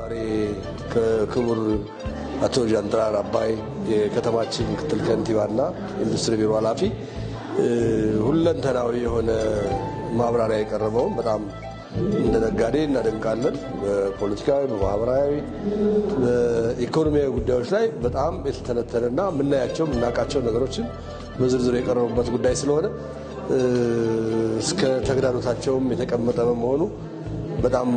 ዛሬ ከክቡር አቶ ጃንጥራር አባይ የከተማችን ምክትል ከንቲባና ኢንዱስትሪ ቢሮ ኃላፊ ሁለንተናዊ የሆነ ማብራሪያ የቀረበው በጣም እንደ ነጋዴ እናደንቃለን። በፖለቲካዊ፣ በማህበራዊ፣ በኢኮኖሚያዊ ጉዳዮች ላይ በጣም የተተነተነና የምናውቃቸው ነገሮችን በዝርዝር የቀረቡበት ጉዳይ ስለሆነ እስከ ተግዳሮታቸውም የተቀመጠ በመሆኑ በጣም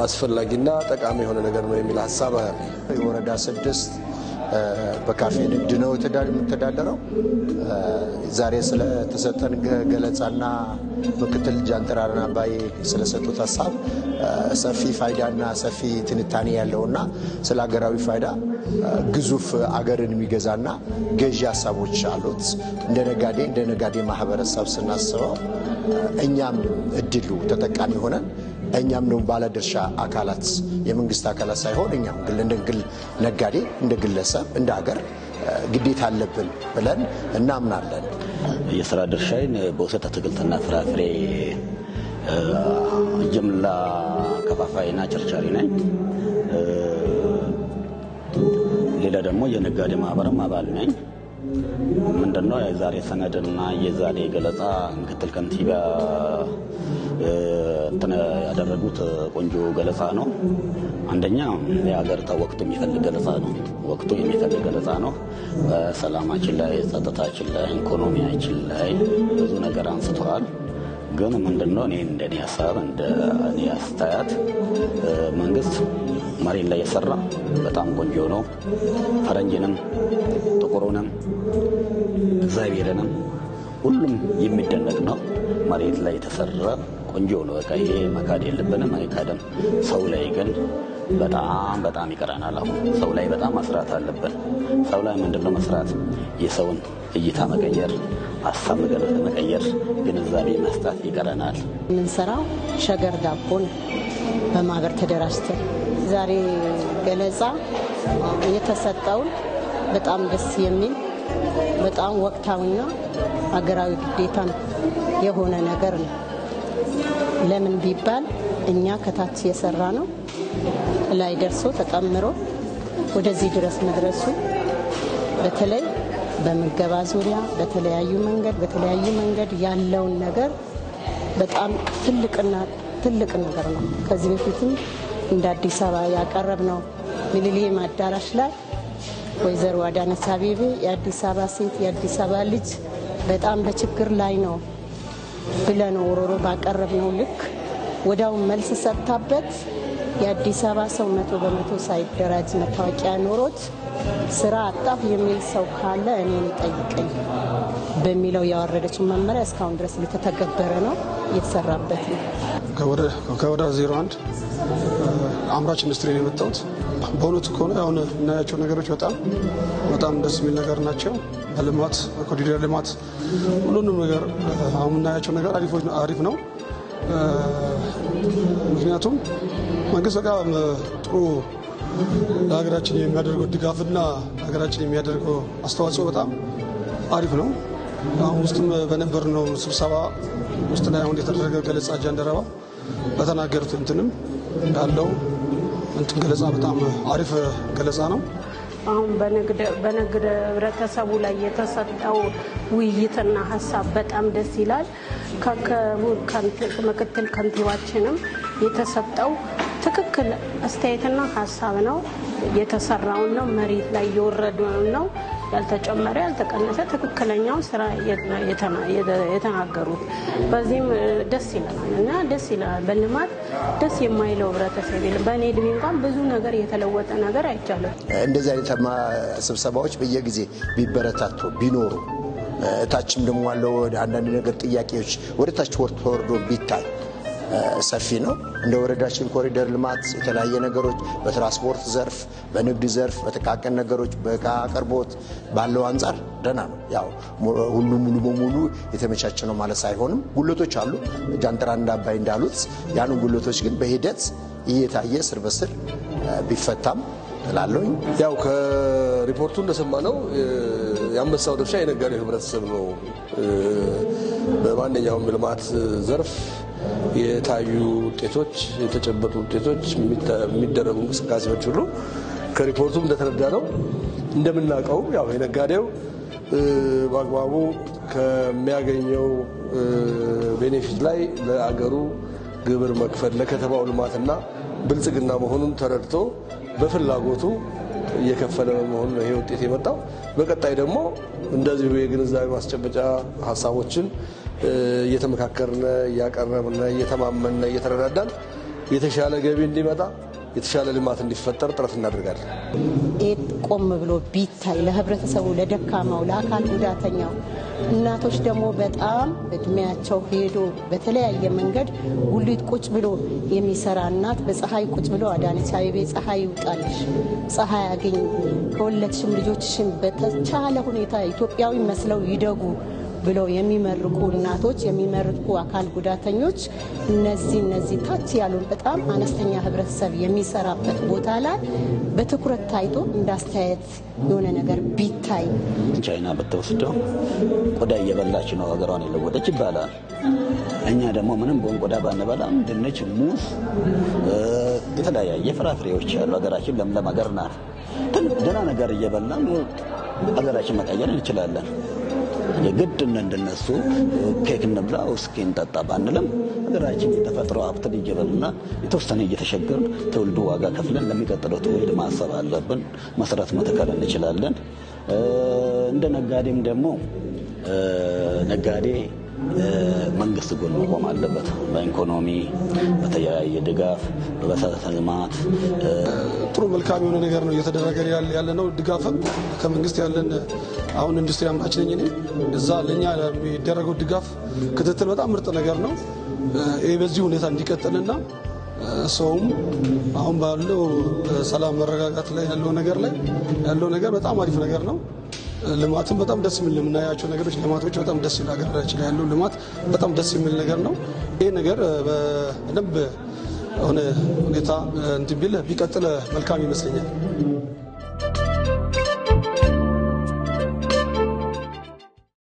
አስፈላጊና ጠቃሚ የሆነ ነገር ነው የሚል ሐሳብ አለ። የወረዳ 6 በካፌ ንግድ ነው የምተዳደረው። ዛሬ ስለተሰጠን ገለጻና ምክትል ጃንጥራር አባይ ስለሰጡት ሐሳብ ሰፊ ፋይዳና ሰፊ ትንታኔ ያለውና ስለ ሀገራዊ ፋይዳ ግዙፍ አገርን የሚገዛና ገዢ ሐሳቦች አሉት። እንደ ነጋዴ ማህበረሰብ ስናስበው እኛም እድሉ ተጠቃሚ ሆነን እኛም ነው ባለድርሻ አካላት የመንግስት አካላት ሳይሆን እኛም እንደ ግል ነጋዴ እንደ ግለሰብ እንደ ሀገር ግዴታ አለብን ብለን እናምናለን። የሥራ ድርሻዬን በውሰት አትክልትና ፍራፍሬ ጅምላ ከፋፋይና ቸርቻሪ ነኝ። ሌላ ደግሞ የነጋዴ ማህበርም አባል ነኝ። ምንድነው የዛሬ ሰነድና የዛሬ ገለጻ ምክትል ከንቲባ ያደረጉት ቆንጆ ገለጻ ነው። አንደኛ የሀገሪቷ ወቅቱ የሚፈልግ ገለጻ ነው። በሰላማችን ላይ፣ ጸጥታችን ላይ፣ ኢኮኖሚያችን ላይ ብዙ ነገር አንስተዋል። ግን ምንድነው እንደኔ ሐሳብ እንደኔ አስተያየት መንግስት መሬት ላይ የሰራ በጣም ቆንጆ ነው። ፈረንጅንም ጥቁሩንም እግዚአብሔርንም ሁሉም የሚደነቅ ነው። መሬት ላይ የተሰራ ቆንጆ ነው። በቃ ይሄ መካድ የለብንም፣ አይካድም። ሰው ላይ ግን በጣም ይቀረናል። አሁን ሰው ላይ በጣም መስራት አለብን። ሰው ላይ ምንድነው መስራት? የሰውን እይታ መቀየር፣ ሀሳብ መቀየር፣ ግንዛቤ መስጠት ይቀረናል። የምንሰራው ሸገር ዳቦን በማህበር ተደራጅተን ዛሬ ገለጻ የተሰጠውን በጣም ደስ የሚል በጣም ወቅታዊና ሀገራዊ ግዴታ የሆነ ነገር ነው። ለምን ቢባል እኛ ከታች የሰራ ነው ላይ ደርሶ ተቀምሮ ወደዚህ ድረስ መድረሱ በተለይ በመገባ ዙሪያ በተለያዩ መንገድ ያለውን ነገር በጣም ትልቅ ነገር ነው። ከዚህ በፊትም እንደ አዲስ አበባ ያቀረብነው ሚሊኒየም አዳራሽ ላይ ወይዘሮ አዳነች አቤቤ የአዲስ አበባ ሴት የአዲስ አበባ ልጅ በጣም በችግር ላይ ነው ብለን ወሮሮ ባቀረብነው ልክ ወዳው መልስ ሰጥታበት የአዲስ አበባ ሰው 100% ሳይደራጅ መታወቂያ ኖሮት ስራ አጣፍ የሚል ሰው ካለ እኔን ጠይቀኝ በሚለው ያወረደችው መመሪያ እስካሁን ድረስ እየተተገበረ ነው፣ እየተሰራበት ነው። ከወረዳ 01 አምራች ኢንዱስትሪ ነው የመጣሁት። በእውነቱ ከሆነ አሁን እናያቸው ነገሮች በጣም ደስ የሚል ነገር ናቸው። በልማት በኮሪደር ልማት ሁሉንም ነገር አሁን እናያቸው ነገር አሪፍ ነው። ምክንያቱም መንግስት በጣም ጥሩ ለሀገራችን የሚያደርገው ድጋፍና ሀገራችን የሚያደርገው አስተዋጽኦ በጣም አሪፍ ነው። አሁን ውስጥም በነበርነው ስብሰባ ውስጥ ላይ አሁን የተደረገ ገለጻ ጃንደረባ በተናገሩት እንትንም ያለው ገለጻ በጣም አሪፍ ገለጻ ነው። አሁን በንግድ ህብረተሰቡ ላይ የተሰጠው ውይይትና ሀሳብ በጣም ደስ ይላል። ምክትል ከንቲባችንም የተሰጠው ትክክል አስተያየትና ሀሳብ ነው። የተሰራውን ነው፣ መሬት ላይ የወረደውን ነው፣ ያልተጨመረ ያልተቀነሰ ትክክለኛው ስራ የተናገሩት። በዚህም ደስ ይላል እና ደስ ይላል። በልማት ደስ የማይለው ህብረተሰብ የለም። በእኔ እድሜ እንኳን ብዙ ነገር የተለወጠ ነገር አይቻልም። እንደዚህ አይነት ስብሰባዎች በየጊዜ ቢበረታቱ ቢኖሩ ታችም ደግሞ ያለው አንዳንድ ነገር ጥያቄዎች ወደ ታች ወርዶ ቢታይ ሰፊ ነው። እንደ ወረዳችን ኮሪደር ልማት የተለያየ ነገሮች በትራንስፖርት ዘርፍ፣ በንግድ ዘርፍ፣ በተቃቀን ነገሮች በዕቃ አቅርቦት ባለው አንጻር ደህና ነው። ያው ሁሉ ሙሉ በሙሉ የተመቻቸ ነው ማለት ሳይሆንም ጉለቶች አሉ። ጃንጥራር አባይ እንዳሉት ያን ጉለቶች ግን በሂደት እየታየ ስር በስር ቢፈታም እላለሁኝ። ያው ከሪፖርቱ እንደሰማነው የአንበሳው ድርሻ የነጋዴው ህብረተሰብ ነው። በማንኛውም ልማት ዘርፍ የታዩ ውጤቶች፣ የተጨበጡ ውጤቶች፣ የሚደረጉ እንቅስቃሴዎች ሁሉ ከሪፖርቱም እንደተረዳ ነው እንደምናውቀው ያው የነጋዴው በአግባቡ ከሚያገኘው ቤኔፊት ላይ ለአገሩ ግብር መክፈል ለከተማው ልማትና ብልጽግና መሆኑን ተረድቶ በፍላጎቱ እየከፈለ መሆኑን ነው ይሄ ውጤት የመጣው። በቀጣይ ደግሞ እንደዚሁ የግንዛቤ ማስጨበጫ ሀሳቦችን እየተመካከርን እያቀረብን እየተማመን እየተረዳዳን የተሻለ ገቢ እንዲመጣ የተሻለ ልማት እንዲፈጠር ጥረት እናደርጋለን። ቆም ብሎ ቢታይ ለህብረተሰቡ፣ ለደካማው፣ ለአካል ጉዳተኛው እናቶች ደግሞ በጣም እድሜያቸው ሄዶ በተለያየ መንገድ ጉሊት ቁጭ ብሎ የሚሰራ እናት በፀሐይ ቁጭ ብሎ አዳነች አቤቤ ፀሐይ ይውጣልሽ፣ ፀሐይ ያገኝ፣ ከወለድሽም ልጆችሽም በተቻለ ሁኔታ ኢትዮጵያዊ መስለው ይደጉ ብለው የሚመርቁ እናቶች፣ የሚመርቁ አካል ጉዳተኞች እነዚህ ታች ያሉን በጣም አነስተኛ ህብረተሰብ የሚሰራበት ቦታ ላይ በትኩረት ታይቶ እንዳስተያየት የሆነ ነገር ቢታይ። ቻይና በተወስደው ቆዳ እየበላች ነው ሀገሯን የለወጠች ይባላል። እኛ ደግሞ ምንም በሆን ቆዳ ባንበላም ድንች፣ ሙዝ፣ የተለያየ ፍራፍሬዎች ያሉ ሀገራችን ለምለም ሀገር ናት። ደህና ነገር እየበላን ሀገራችን መቀየር እንችላለን። የግድ እንደነሱ ኬክ እንብላ ውስኪ እንጠጣ ባንልም ሀገራችን የተፈጥሮ ሀብትን እየበልና የተወሰነ እየተሸገርን ትውልዱ ዋጋ ከፍለን ለሚቀጥለው ትውልድ ማሰብ አለብን። መሰረት መተከል እንችላለን። እንደ ነጋዴም ደግሞ ነጋዴ መንግስት ጎን መቆም አለበት። በኢኮኖሚ በተለያየ ድጋፍ፣ በመሰረተ ልማት ጥሩ መልካም የሆነ ነገር ነው እየተደረገ ያለ ነው። ድጋፍም ከመንግስት ያለን አሁን ኢንዱስትሪ አምራች ነኝ እኔ እዛ ለኛ የሚደረገው ድጋፍ ክትትል በጣም ምርጥ ነገር ነው። ይሄ በዚህ ሁኔታ እንዲቀጥልና ሰውም አሁን ባለው ሰላም መረጋጋት ላይ ያለው ነገር በጣም አሪፍ ነገር ነው። ልማትም በጣም ደስ የሚል የምናያቸው ነገሮች ልማቶች በጣም ደስ የሚል ሀገራችን ላይ ያለው ልማት በጣም ደስ የሚል ነገር ነው። ይሄ ነገር በደንብ ሆነ ሁኔታ እንትን ቢል ቢቀጥል መልካም ይመስለኛል።